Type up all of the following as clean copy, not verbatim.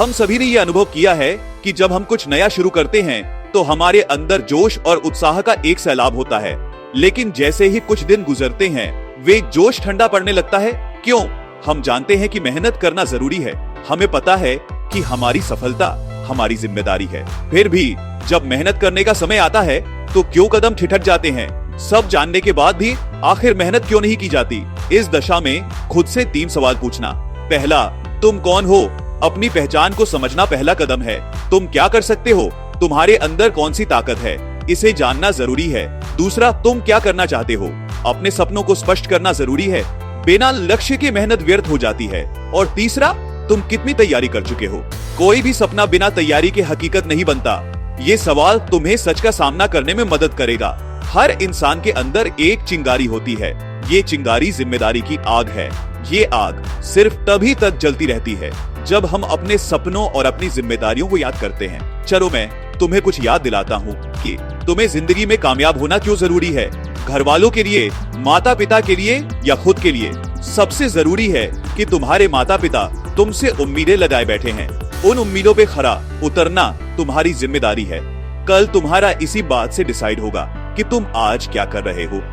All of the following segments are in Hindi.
हम सभी ने ये अनुभव किया है कि जब हम कुछ नया शुरू करते हैं तो हमारे अंदर जोश और उत्साह का एक सैलाब होता है, लेकिन जैसे ही कुछ दिन गुजरते हैं वे जोश ठंडा पड़ने लगता है। क्यों? हम जानते हैं कि मेहनत करना जरूरी है, हमें पता है कि हमारी सफलता हमारी जिम्मेदारी है, फिर भी जब मेहनत करने का समय आता है तो क्यों कदम ठिठक जाते हैं? सब जानने के बाद भी आखिर मेहनत क्यों नहीं की जाती? इस दशा में खुद से 3 सवाल पूछना। पहला, तुम कौन हो? अपनी पहचान को समझना पहला कदम है। तुम क्या कर सकते हो? तुम्हारे अंदर कौन सी ताकत है, इसे जानना जरूरी है। दूसरा, तुम क्या करना चाहते हो? अपने सपनों को स्पष्ट करना जरूरी है, बिना लक्ष्य के मेहनत व्यर्थ हो जाती है। और तीसरा, तुम कितनी तैयारी कर चुके हो? कोई भी सपना बिना तैयारी के हकीकत नहीं बनता। ये सवाल तुम्हें सच का सामना करने में मदद करेगा। हर इंसान के अंदर एक चिंगारी होती है, ये चिंगारी जिम्मेदारी की आग है। ये आग सिर्फ तभी तक जलती रहती है जब हम अपने सपनों और अपनी जिम्मेदारियों को याद करते हैं। चलो मैं तुम्हें कुछ याद दिलाता हूँ कि तुम्हें जिंदगी में कामयाब होना क्यों जरूरी है। घर वालों के लिए, माता पिता के लिए या खुद के लिए? सबसे जरूरी है कि तुम्हारे माता पिता तुमसे उम्मीदें लगाए बैठे हैं। उन उम्मीदों पे खरा उतरना तुम्हारी जिम्मेदारी है। कल तुम्हारा इसी बात से डिसाइड होगा कि तुम आज क्या कर रहे हो।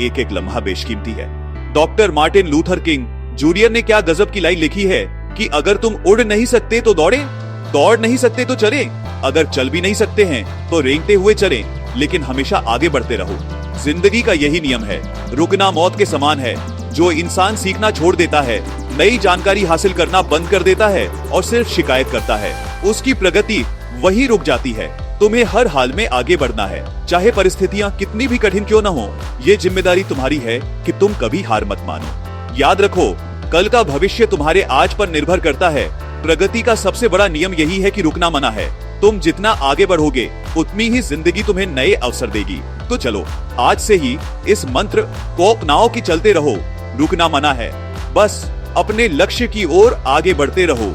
एक एक लम्हा बेशकीमती है। Doctor Martin Luther king junior ने क्या गजब की लाइन लिखी है कि अगर तुम उड़ नहीं सकते तो दौड़े, दौड़ नहीं सकते तो चले, अगर चल भी नहीं सकते हैं तो रेंगते हुए चलें, लेकिन हमेशा आगे बढ़ते रहो। जिंदगी का यही नियम है, रुकना मौत के समान है। जो इंसान सीखना छोड़ देता है, नई जानकारी हासिल करना बंद कर देता है और सिर्फ शिकायत करता है, उसकी प्रगति वही रुक जाती है। तुम्हें हर हाल में आगे बढ़ना है, चाहे परिस्थितियां कितनी भी कठिन क्यों न हो। ये जिम्मेदारी तुम्हारी है कि तुम कभी हार मत मानो। याद रखो, कल का भविष्य तुम्हारे आज पर निर्भर करता है। प्रगति का सबसे बड़ा नियम यही है कि रुकना मना है। तुम जितना आगे बढ़ोगे उतनी ही जिंदगी तुम्हें नए अवसर देगी। तो चलो आज से ही इस मंत्र को अपनाओ कि चलते रहो, रुकना मना है, बस अपने लक्ष्य की ओर आगे बढ़ते रहो।